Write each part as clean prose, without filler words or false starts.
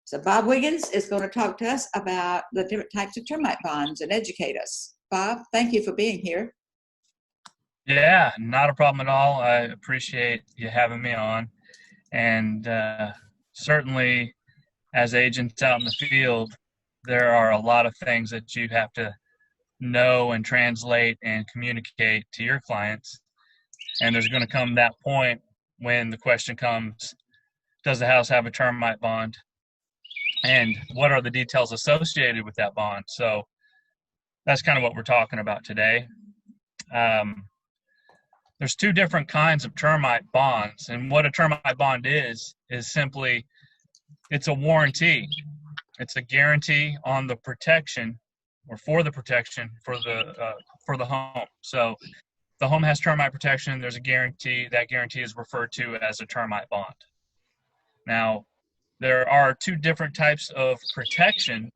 So Bob Wiggins is going to talk to us about the different types of termite bonds and educate us. Bob, thank you for being here. Yeah, not a problem at all. I appreciate you having me on. And certainly, as agents out in the field, there are a lot of things that you have to know and translate and communicate to your clients. And there's going to come that point when the question comes, does the house have a termite bond? And what are the details associated with that bond? So that's kind of what we're talking about today. There's two different kinds of termite bonds, and what a termite bond is simply it's a warranty. It's a guarantee on the protection or for the protection for the home. So the home has termite protection, there's a guarantee. That guarantee is referred to as a termite bond. Now, there are two different types of protection.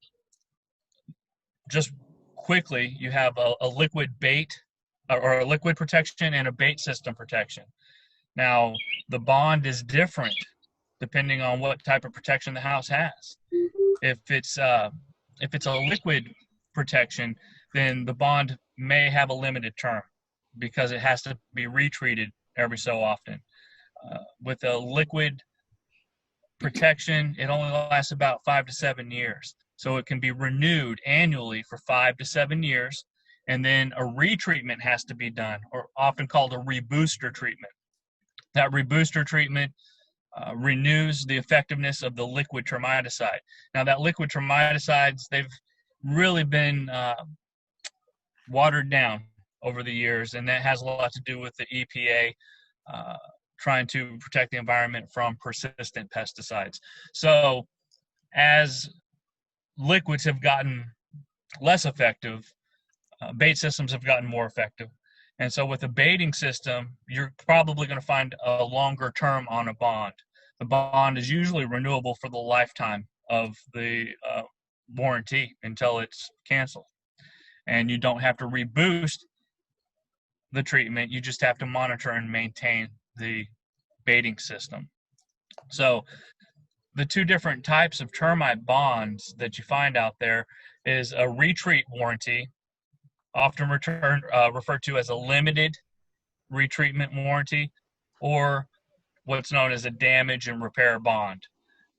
Just quickly, you have a liquid bait or a liquid protection and a bait system protection. Now, the bond is different depending on what type of protection the house has. If it's a liquid protection, then the bond may have a limited term because it has to be retreated every so often. With a liquid protection, it only lasts about 5 to 7 years. So it can be renewed annually for 5 to 7 years, and then a retreatment has to be done, or often called a rebooster treatment. That rebooster treatment renews the effectiveness of the liquid termiticide. Now, that liquid termiticides, they've really been watered down over the years, and that has a lot to do with the EPA trying to protect the environment from persistent pesticides. So as liquids have gotten less effective, bait systems have gotten more effective. And so with a baiting system, you're probably going to find a longer term on a bond. The bond is usually renewable for the lifetime of the warranty until it's canceled. And you don't have to reboost the treatment. You just have to monitor and maintain the baiting system. So the two different types of termite bonds that you find out there is a retreat warranty, often referred to as a limited retreatment warranty, or what's known as a damage and repair bond.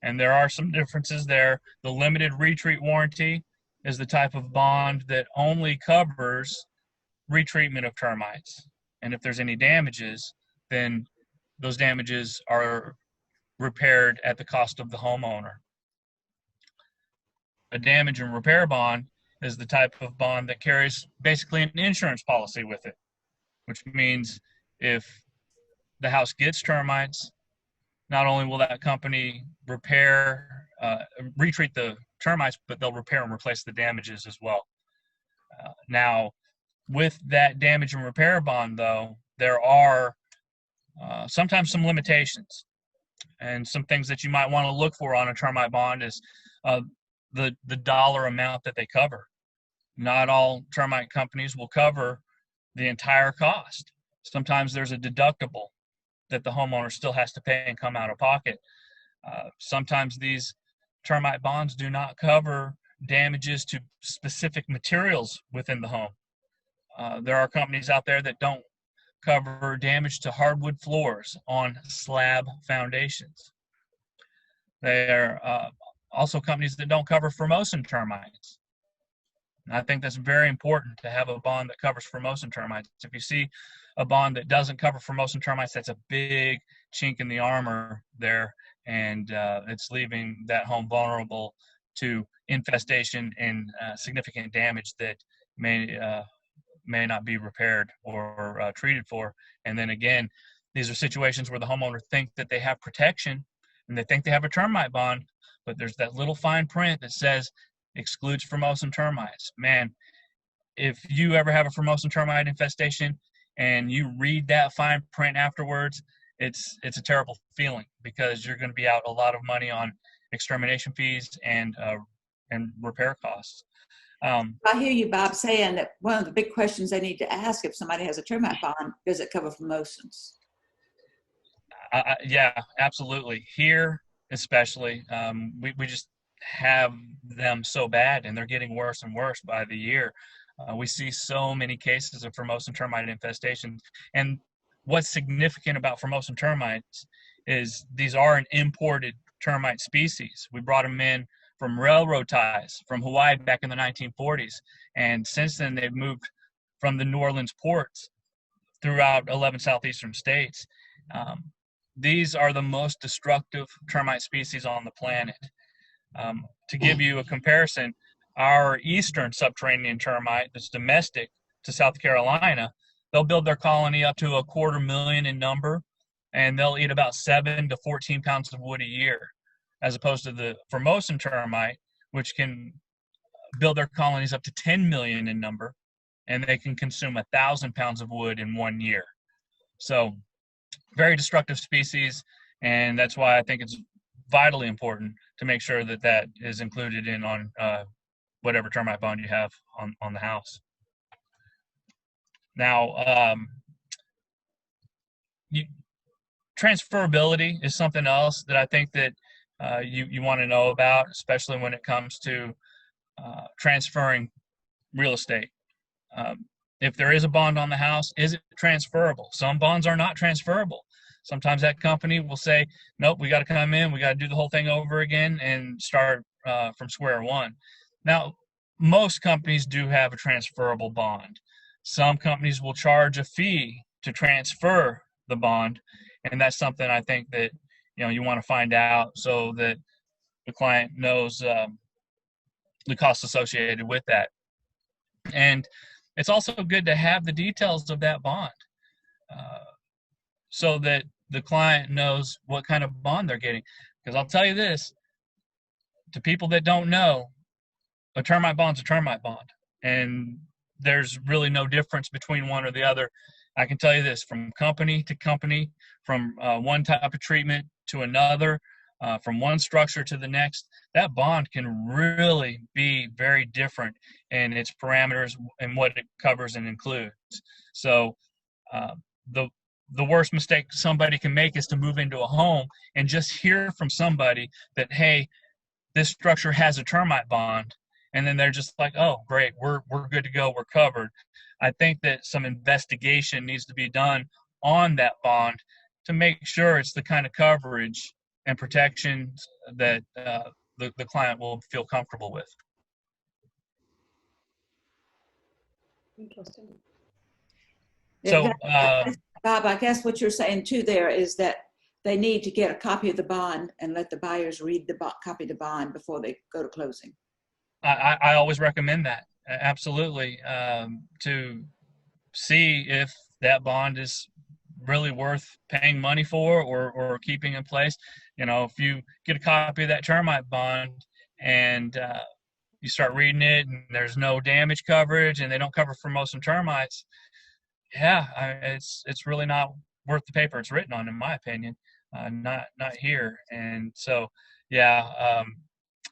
And there are some differences there. The limited retreat warranty is the type of bond that only covers retreatment of termites. And if there's any damages, then those damages are repaired at the cost of the homeowner. A damage and repair bond is the type of bond that carries basically an insurance policy with it, which means if the house gets termites, not only will that company retreat the termites, but they'll repair and replace the damages as well. Now, with that damage and repair bond, though, there are sometimes some limitations. And some things that you might want to look for on a termite bond is the dollar amount that they cover. Not all termite companies will cover the entire cost. Sometimes there's a deductible that the homeowner still has to pay and come out of pocket. Sometimes these termite bonds do not cover damages to specific materials within the home. There are companies out there that don't cover damage to hardwood floors on slab foundations. There are also companies that don't cover Formosan termites. And I think that's very important to have a bond that covers Formosan termites. If you see a bond that doesn't cover Formosan termites, that's a big chink in the armor there, and it's leaving that home vulnerable to infestation and significant damage that may not be repaired or treated for. And then again, these are situations where the homeowner think that they have protection and they think they have a termite bond, but there's that little fine print that says excludes Formosan termites. Man, if you ever have a Formosan termite infestation and you read that fine print afterwards, it's a terrible feeling because you're going to be out a lot of money on extermination fees and repair costs. I hear you, Bob, saying that one of the big questions they need to ask if somebody has a termite bond, does it cover Formosans? Yeah, absolutely. Here, especially, we just have them so bad, and they're getting worse and worse by the year. We see so many cases of Formosan termite infestation. And what's significant about Formosan termites is these are an imported termite species. We brought them in from railroad ties from Hawaii back in the 1940s. And since then, they've moved from the New Orleans ports throughout 11 southeastern states. These are the most destructive termite species on the planet. To give you a comparison, our eastern subterranean termite that's domestic to South Carolina, they'll build their colony up to 250,000 in number, and they'll eat about 7 to 14 pounds of wood a year, as opposed to the Formosan termite, which can build their colonies up to 10 million in number, and they can consume 1,000 pounds of wood in 1 year. So very destructive species, and that's why I think it's vitally important to make sure that that is included in on whatever termite bond you have on the house. Now, transferability is something else that I think that you want to know about, especially when it comes to transferring real estate. If there is a bond on the house, is it transferable? Some bonds are not transferable. Sometimes that company will say, nope, we got to come in, we got to do the whole thing over again and start from square one. Now, most companies do have a transferable bond. Some companies will charge a fee to transfer the bond, and that's something I think that you want to find out so that the client knows the costs associated with that. And it's also good to have the details of that bond so that the client knows what kind of bond they're getting. Because I'll tell you this, to people that don't know, a termite bond's a termite bond. And there's really no difference between one or the other. I can tell you this, from company to company, from one type of treatment to another, from one structure to the next, that bond can really be very different in its parameters and what it covers and includes. So the worst mistake somebody can make is to move into a home and just hear from somebody that, hey, this structure has a termite bond, and then they're just like, oh, great, we're good to go, we're covered. I think that some investigation needs to be done on that bond to make sure it's the kind of coverage and protection that the client will feel comfortable with. Interesting. So, Bob, I guess what you're saying too there is that they need to get a copy of the bond and let the buyers read the copy of the bond before they go to closing. I always recommend that, absolutely, to see if that bond is really worth paying money for or keeping in place. If you get a copy of that termite bond and you start reading it and there's no damage coverage and they don't cover Formosan termites, it's really not worth the paper it's written on, in my opinion. Not here. And so,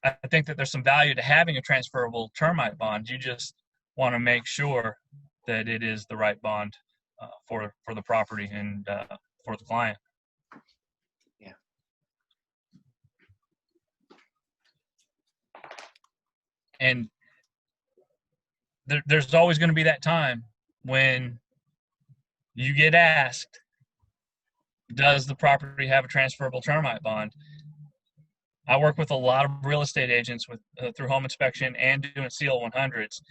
I think that there's some value to having a transferable termite bond. You just want to make sure that it is the right bond for the property and for the client. Yeah. And there's always going to be that time when you get asked, does the property have a transferable termite bond? I work with a lot of real estate agents through home inspection and doing CL 100s.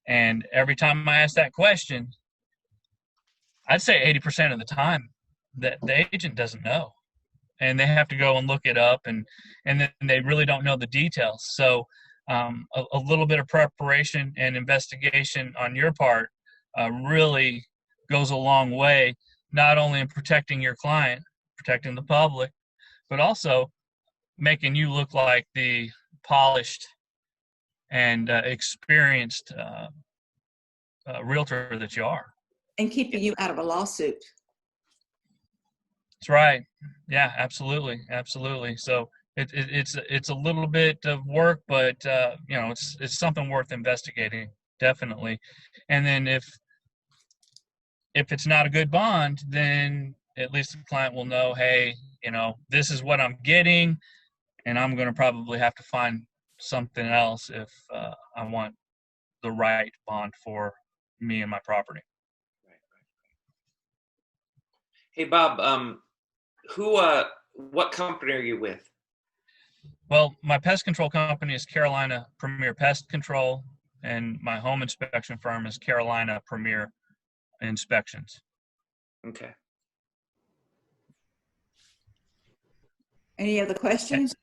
And every time I ask that question, I'd say 80% of the time that the agent doesn't know. And they have to go and look it up, and then they really don't know the details. So a little bit of preparation and investigation on your part really goes a long way, not only in protecting your client, protecting the public, but also making you look like the polished and experienced realtor that you are. And keeping you out of a lawsuit. That's right. Yeah, absolutely. Absolutely. So it's a little bit of work, but it's something worth investigating, definitely. And then if it's not a good bond, then at least the client will know, hey, this is what I'm getting, and I'm going to probably have to find something else if I want the right bond for me and my property. Hey, Bob, what company are you with? Well, my pest control company is Carolina Premier Pest Control, and my home inspection firm is Carolina Premier Inspections. Okay. Any other questions?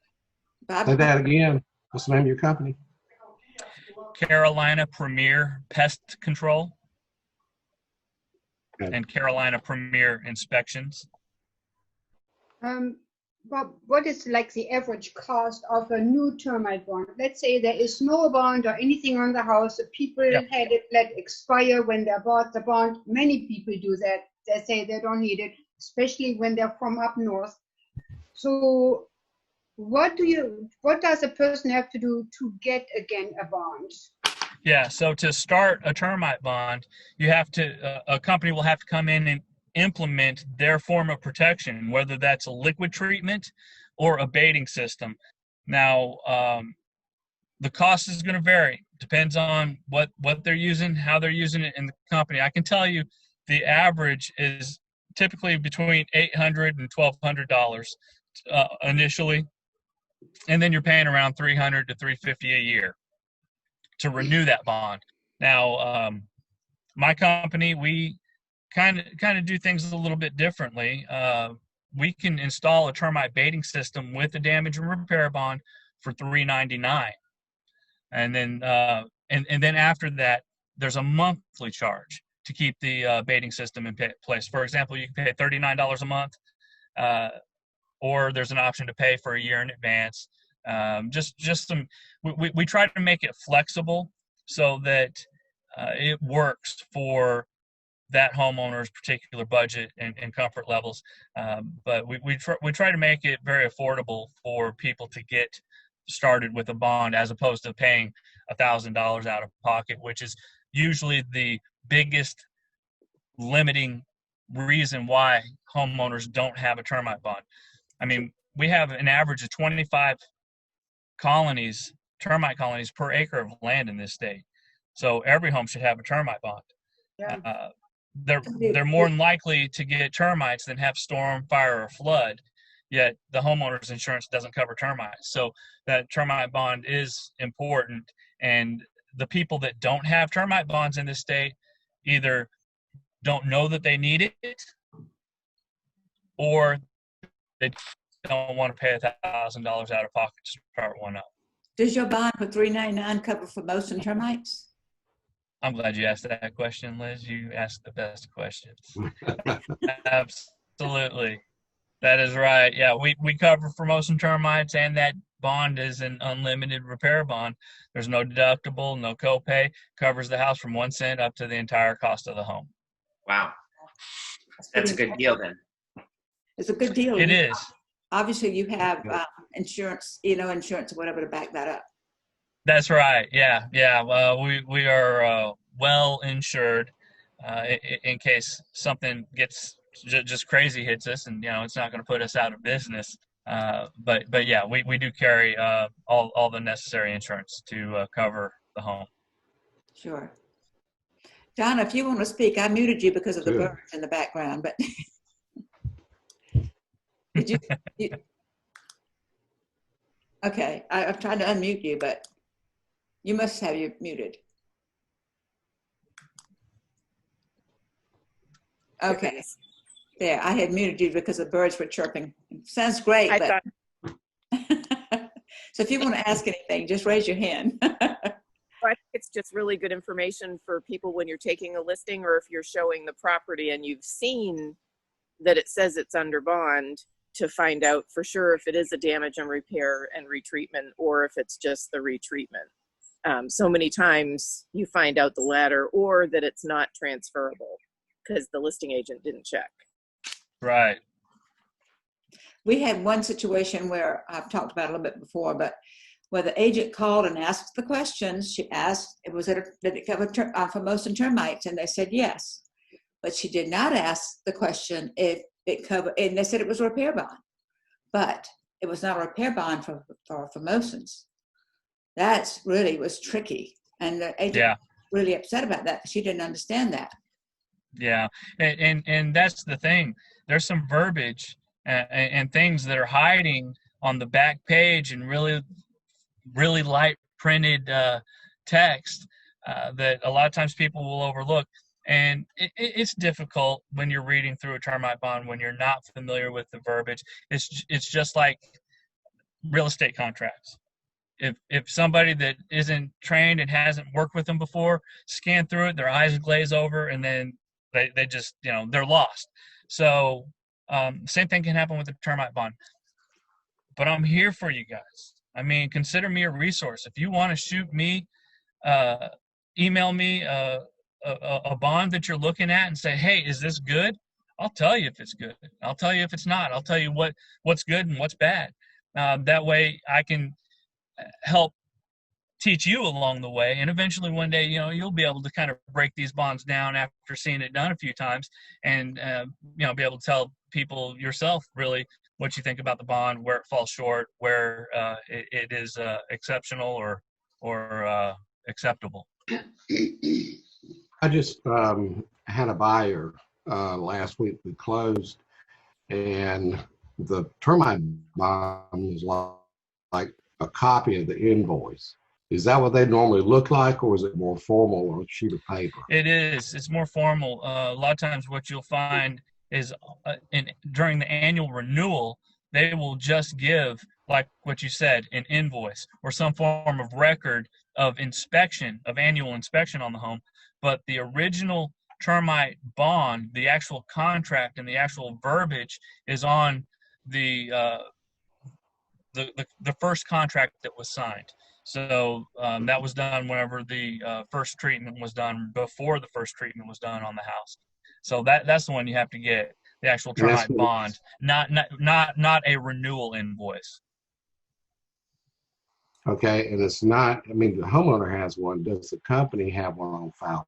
Bob? Say that again. What's the name of your company? Carolina Premier Pest Control Okay. and Carolina Premier Inspections. Bob, what is like the average cost of a new termite bond? Let's say there is no bond or anything on the house. The people Yep. had it let expire when they bought the bond. Many people do that. They say they don't need it, especially when they're from up north. So what does a person have to do to get again a bond? Yeah, so to start a termite bond, you have to, a company will have to come in and implement their form of protection, whether that's a liquid treatment or a baiting system. Now, the cost is going to vary. Depends on what they're using, how they're using it in the company. I can tell you the average is typically between $800 and $1,200 initially, and then you're paying around $300 to $350 a year to renew that bond. Now, my company, we kind of do things a little bit differently. We can install a termite baiting system with a damage and repair bond for $399, and then and then after that, there's a monthly charge to keep the baiting system in place. For example, you can pay $39 a month, or there's an option to pay for a year in advance. Just some. We try to make it flexible so that it works for that homeowner's particular budget and comfort levels. But we try to make it very affordable for people to get started with a bond, as opposed to paying $1,000 out of pocket, which is usually the biggest limiting reason why homeowners don't have a termite bond. I mean, we have an average of 25 termite colonies per acre of land in this state. So every home should have a termite bond. Yeah. They're more than likely to get termites than have storm, fire, or flood, yet the homeowner's insurance doesn't cover termites. So that termite bond is important, and the people that don't have termite bonds in this state either don't know that they need it, or they don't want to pay $1,000 out of pocket to start one up. Does your bond for $399 cover for most and termites? I'm glad you asked that question, Liz. You asked the best questions. Absolutely. That is right. Yeah, we cover for most and termites, and that bond is an unlimited repair bond. There's no deductible, no copay. Covers the house from 1 cent up to the entire cost of the home. Wow. That's a good deal then. It's a good deal. It is. Obviously, you have insurance, insurance or whatever to back that up. That's right. Yeah. We are well insured in case something gets just crazy hits us, and it's not going to put us out of business. But yeah, we do carry all the necessary insurance to cover the home. Sure. Donna, if you want to speak, I muted you because of the Sure. birds in the background, but did you okay, I've tried to unmute you, but you must have you muted. Okay. There, I had muted you because the birds were chirping. Sounds great, but so if you want to ask anything, just raise your hand. I think it's just really good information for people when you're taking a listing, or if you're showing the property and you've seen that it says it's under bond, to find out for sure if it is a damage and repair and retreatment, or if it's just the retreatment. So many times you find out the latter, or that it's not transferable because the listing agent didn't check. Right. We had one situation where I've talked about it a little bit before, but where the agent called and asked the questions. She asked, did it cover for most and termites? And they said yes. But she did not ask the question if it covered, and they said it was a repair bond. But it was not a repair bond for Mosins. That's really was tricky. And the agent Yeah. was really upset about that. She didn't understand that. Yeah, and that's the thing. There's some verbiage and things that are hiding on the back page and really light printed text that a lot of times people will overlook. And it's difficult when you're reading through a termite bond when you're not familiar with the verbiage. It's just like real estate contracts. If somebody that isn't trained and hasn't worked with them before scan through it, their eyes glaze over, and then they just, they're lost. So same thing can happen with the termite bond. But I'm here for you guys. I mean, consider me a resource. If you want to shoot me, email me a bond that you're looking at and say, hey, is this good? I'll tell you if it's good. I'll tell you if it's not. I'll tell you what's good and what's bad. That way I can help teach you along the way, and eventually one day you'll be able to kind of break these bonds down after seeing it done a few times, and be able to tell people yourself really what you think about the bond, where it falls short, where it is exceptional or acceptable. I just had a buyer last week. We closed, and the termite bond is like a copy of the invoice. Is that what they normally look like, or is it more formal or a sheet of paper? It is. It's more formal. A lot of times what you'll find is during the annual renewal, they will just give, like what you said, an invoice or some form of record of inspection, of annual inspection on the home. But the original termite bond, the actual contract and the actual verbiage is on the first contract that was signed. So that was done whenever the first treatment was done, before the first treatment was done on the house. So that's the one you have to get, the actual termite bond, not a renewal invoice. Okay, and it's not, I mean, the homeowner has one. Does the company have one on file?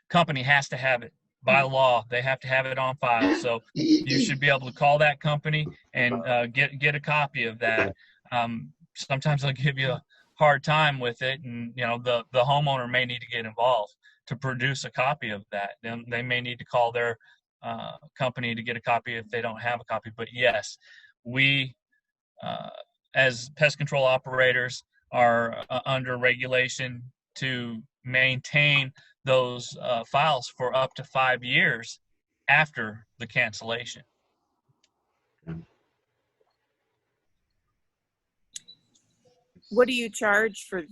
Company has to have it. By law, they have to have it on file. So you should be able to call that company and get a copy of that. Sometimes they'll give you a hard time with it, and the homeowner may need to get involved to produce a copy of that. Then they may need to call their company to get a copy if they don't have a copy. But yes, we as pest control operators are under regulation to maintain those files for up to 5 years after the cancellation. What do you charge for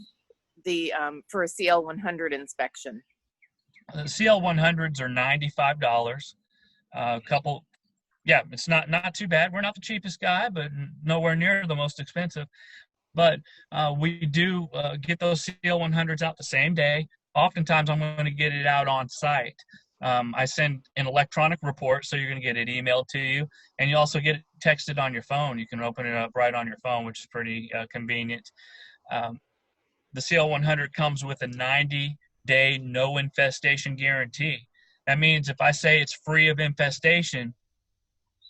the for a CL 100 inspection? The CL 100s are $95. Yeah, it's not too bad. We're not the cheapest guy, but nowhere near the most expensive. But we do get those CL 100s out the same day. Oftentimes, I'm going to get it out on site. I send an electronic report, so you're going to get it emailed to you, and you also get it texted on your phone. You can open it up right on your phone, which is pretty convenient. The CL 100 comes with a 90-day no infestation guarantee. That means if I say it's free of infestation,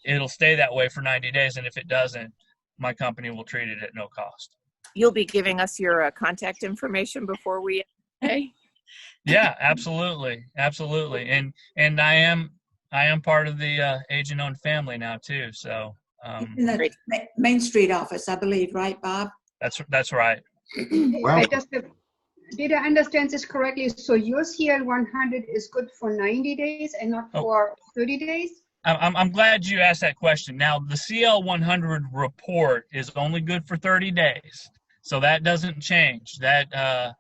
it'll stay that way for 90 days, and if it doesn't, my company will treat it at no cost. You'll be giving us your contact information before we pay? Yeah, absolutely. And I am part of the agent-owned family now too. So in the Main Street office, I believe, right, Bob? that's right. Well, Did I understand this correctly? So your CL 100 is good for 90 days and not for 30 days? I'm glad you asked that question. Now, the CL 100 report is only good for 30 days, so that doesn't change. That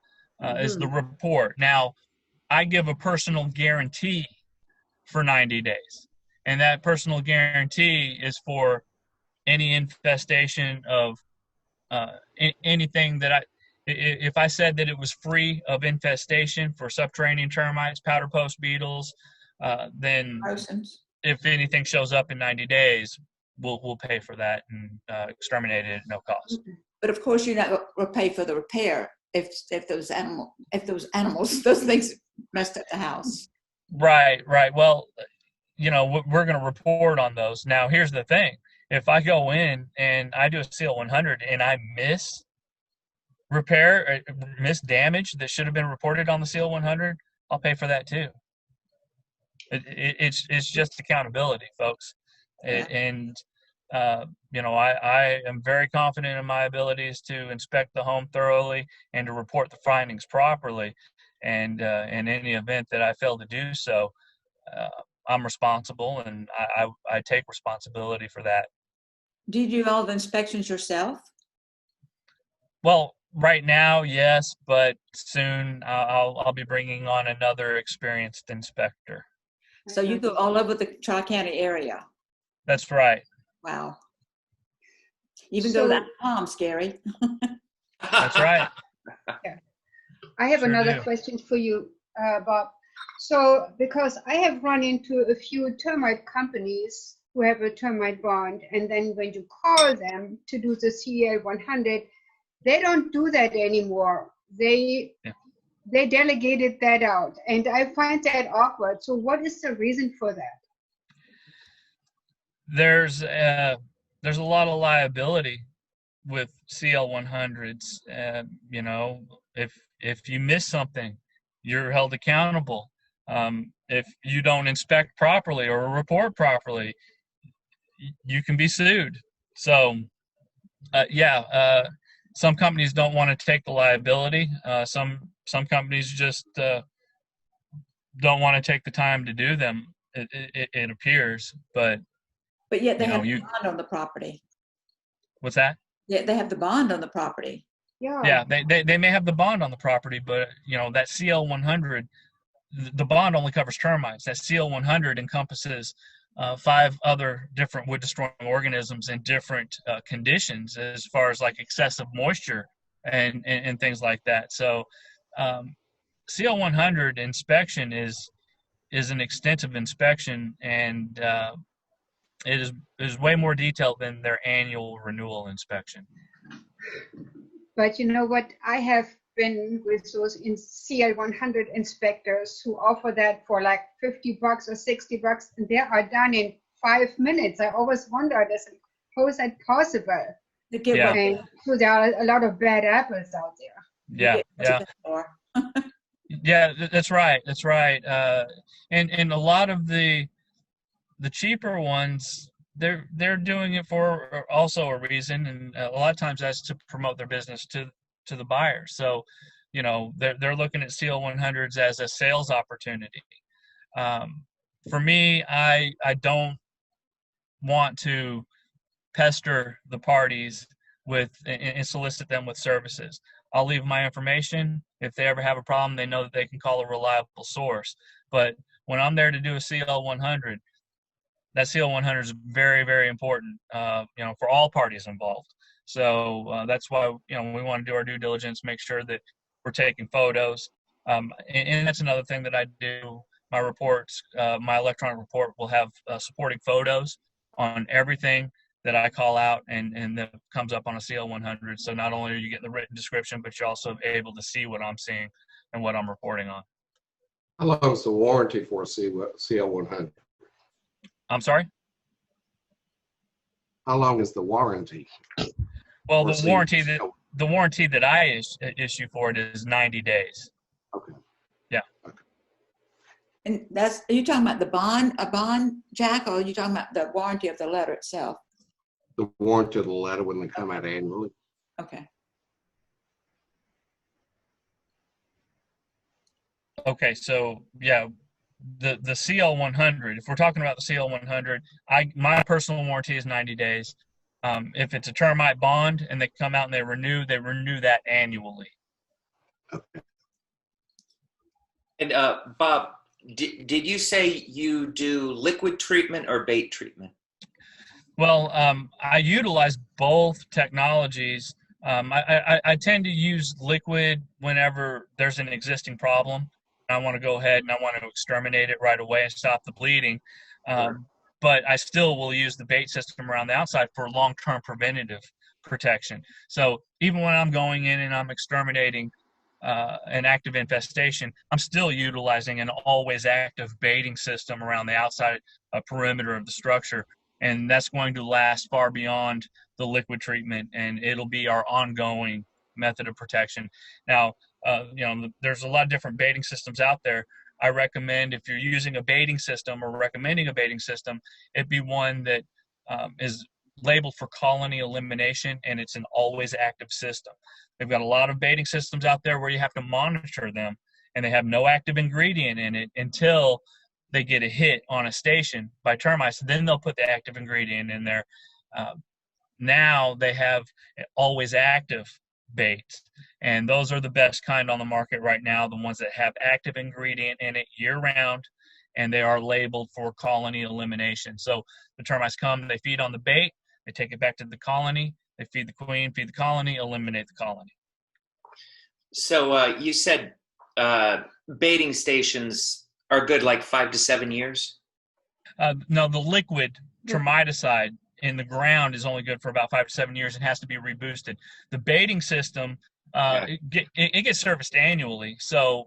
is the report. Now, I give a personal guarantee for 90 days, and that personal guarantee is for any infestation of anything that if I said that it was free of infestation for subterranean termites, powder post beetles, then if anything shows up in 90 days, we'll pay for that and exterminate it at no cost. But of course, you're not going to pay for the repair if those animals, those things messed up the house. Right. Well, we're going to report on those. Now, here's the thing: if I go in and I do a CL 100 and I miss repair, missed damage that should have been reported on the CL 100, I'll pay for that too. It's just accountability, folks. Yeah. And I am very confident in my abilities to inspect the home thoroughly and to report the findings properly. And in any event that I fail to do so, I'm responsible, and I take responsibility for that. Do you do all the inspections yourself? Well, right now, yes, but soon I'll be bringing on another experienced inspector. So you go all over the Tri-County area. That's right. Wow. Even go to Palm, scary. That's right. I have Sure another do. question for you, Bob. So, because I have run into a few termite companies who have a termite bond, and then when you call them to do the CL 100, they don't do that anymore. They delegated that out, and I find that awkward. So, what is the reason for that? There's a lot of liability with CL 100s. If you miss something, you're held accountable. If you don't inspect properly or report properly, you can be sued. So, some companies don't want to take the liability. Some companies just don't want to take the time to do them. It appears, but yet they you know, have the you- bond on the property. what's that? Yeah, they have the bond on the property. Yeah, they may have the bond on the property, but that CL 100, the bond only covers termites. That CL 100 encompasses 5 other different wood destroying organisms in different conditions, as far as like excessive moisture and things like that. So CL 100 inspection is an extensive inspection, and it is way more detailed than their annual renewal inspection. But you know what? I have been with those CL 100 inspectors who offer that for like $50 or $60, and they are done in 5 minutes. I always wondered, how is that possible? They get Yeah. what And so there are a lot of bad apples out there. Yeah, yeah. Yeah, that's right. That's right. And a lot of the cheaper ones, they're doing it for also a reason, and a lot of times that's to promote their business to the buyer. So, they're looking at CL 100s as a sales opportunity. For me, I don't want to pester the parties with and solicit them with services. I'll leave my information. If they ever have a problem, they know that they can call a reliable source. But when I'm there to do a CL 100, that CL 100 is very, very important, for all parties involved. So that's why, we want to do our due diligence, make sure that we're taking photos. And that's another thing that I do. My reports, my electronic report will have supporting photos on everything that I call out and that comes up on a CL 100. So not only are you getting the written description, but you're also able to see what I'm seeing and what I'm reporting on. How long is the warranty for a CL 100? I'm sorry? How long is the warranty? Well, for the warranty that I issue for it is 90 days. Okay. Yeah. Okay. And are you talking about a bond, Jack, or are you talking about the warranty of the letter itself? The warranty of the letter when they come out annually. Okay. Okay, so yeah, the CL 100. If we're talking about the CL 100, my personal warranty is 90 days. If it's a termite bond and they come out and they renew that annually. Okay. And Bob, did you say you do liquid treatment or bait treatment? Well, I utilize both technologies. I tend to use liquid whenever there's an existing problem. I want to go ahead and I want to exterminate it right away and stop the bleeding. Sure. But I still will use the bait system around the outside for long-term preventative protection. So even when I'm going in and I'm exterminating an active infestation, I'm still utilizing an always active baiting system around the outside perimeter of the structure. And that's going to last far beyond the liquid treatment, and it'll be our ongoing method of protection. Now, there's a lot of different baiting systems out there. I recommend, if you're using a baiting system or recommending a baiting system, it be one that is labeled for colony elimination, and it's an always active system. They've got a lot of baiting systems out there where you have to monitor them, and they have no active ingredient in it until they get a hit on a station by termites. Then they'll put the active ingredient in there. Now they have always active baits, and those are the best kind on the market right now, the ones that have active ingredient in it year round, and they are labeled for colony elimination. So the termites come, they feed on the bait, they take it back to the colony, they feed the queen, feed the colony, eliminate the colony. So you said baiting stations are good like 5 to 7 years? No, the liquid termiticide in the ground is only good for about 5 to 7 years and has to be reboosted. The baiting system, it gets serviced annually, so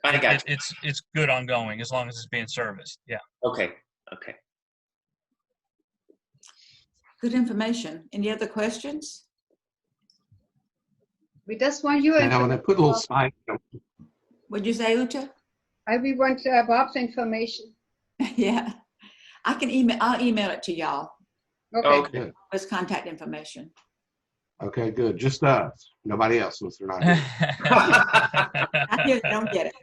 I got it's good ongoing as long as it's being serviced. Yeah. Okay. Good information. Any other questions? We just want you. Now, when they put little spikes, What'd you say, Uta? We want Bob's information. Yeah. I'll email it to y'all. Okay. good. His contact information. Okay, good. Just us. Nobody else, since they're not here. I hear they don't get it.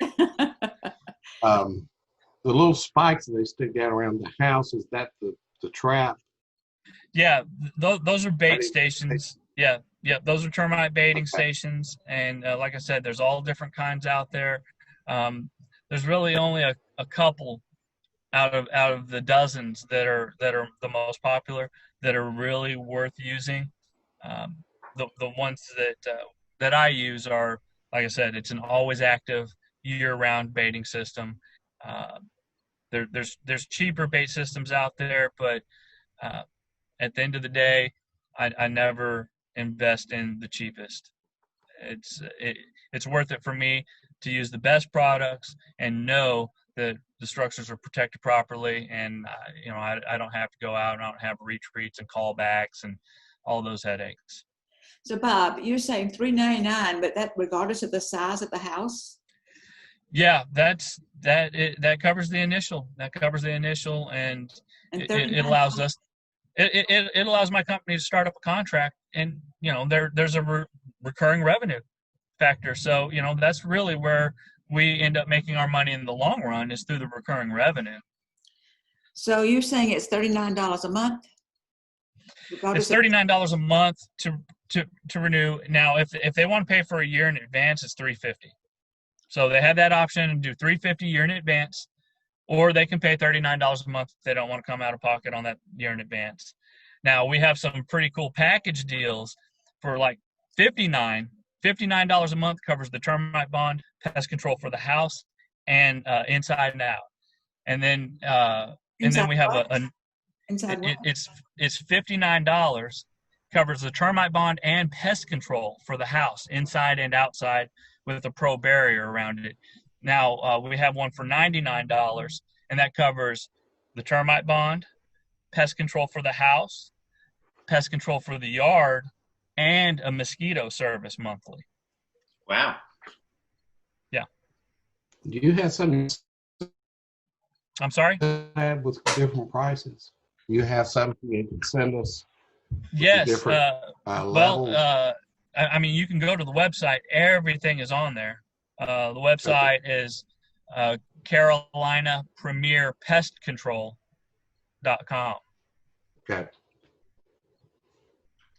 The little spikes that they stick down around the house, is that the trap? Yeah, those are bait Baiting stations. Yeah, those are termite baiting stations. And like I said, there's all different kinds out there. There's really only a couple out of the dozens that are the most popular that are really worth using. The ones that I use are, like I said, it's an always active year-round baiting system. There's cheaper bait systems out there, but at the end of the day, I never invest in the cheapest. It's worth it for me to use the best products and know that the structures are protected properly, and I don't have to go out and I don't have retreats and callbacks and all those headaches. So Bob, you're saying $3.99, but that regardless of the size of the house? Yeah, that covers the initial. That covers the initial, and it allows us. It allows my company to start up a contract, and there's a recurring revenue factor. So that's really where we end up making our money in the long run, is through the recurring revenue. So you're saying it's $39 a month? It's $39 a month to renew. Now, if they want to pay for a year in advance, it's $350. So they have that option and do $350 a year in advance, or they can pay $39 a month if they don't want to come out of pocket on that year in advance. Now, we have some pretty cool package deals for like $59 a month, covers the termite bond, pest control for the house, and inside and out. And then we have it's $59, covers the termite bond and pest control for the house, inside and outside, with a pro barrier around it. Now we have one for $99, and that covers the termite bond, pest control for the house, pest control for the yard, and a mosquito service monthly. Wow. Do you have something? I'm sorry? With different prices. You have something you can send us? Yes. Levels? I mean, you can go to the website. Everything is on there. The website is Carolina Premier Pest Control.com. Okay.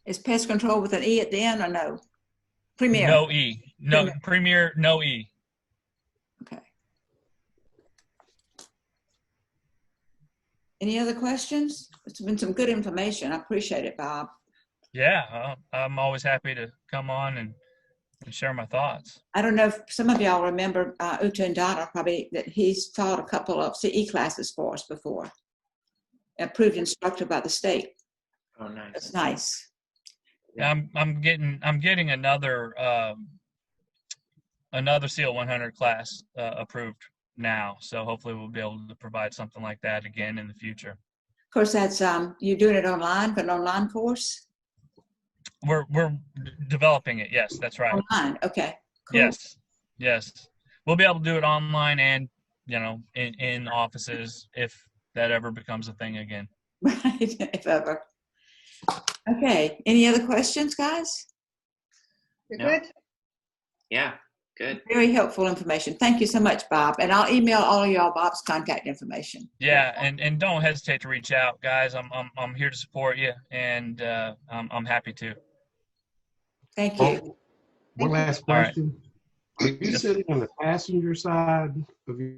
Is pest control with an E at the end or no? Premier. No E. No Premier. No E. Okay. Any other questions? It's been some good information. I appreciate it, Bob. Yeah, I'm always happy to come on and share my thoughts. I don't know if some of y'all remember Uta and Donna, probably, that he's taught a couple of CE classes for us before. Approved instructor by the state. Oh, nice. That's nice. Yeah, I'm getting another CL 100 class approved now, so hopefully we'll be able to provide something like that again in the future. Of course, that's you're doing it online, but an online course. We're developing it. Yes, that's right. Online. Okay. Cool. Yes. We'll be able to do it online and, in offices if that ever becomes a thing again. Right. If ever. Okay. Any other questions, guys? You're No. good? Yeah, good. Very helpful information. Thank you so much, Bob. And I'll email all of y'all Bob's contact information. Yeah, and don't hesitate to reach out, guys. I'm here to support you, and I'm happy to. Thank you. Oh, one last All right. question. Are you sitting on the passenger side of your?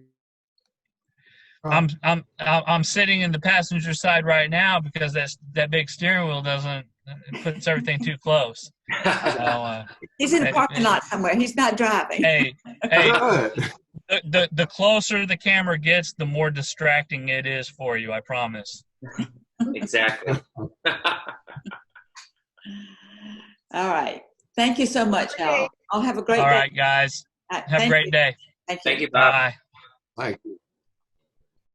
I'm sitting in the passenger side right now because that big steering wheel it puts everything too close. So, He's in the parking lot somewhere. He's not driving. hey, Good. the closer the camera gets, the more distracting it is for you. I promise. Exactly. All right. Thank you so much, Okay. Al. I'll have a great All day. right, guys. Have a Thank great you. day. Thank you. Thank you, Bob. Bye. Thank you.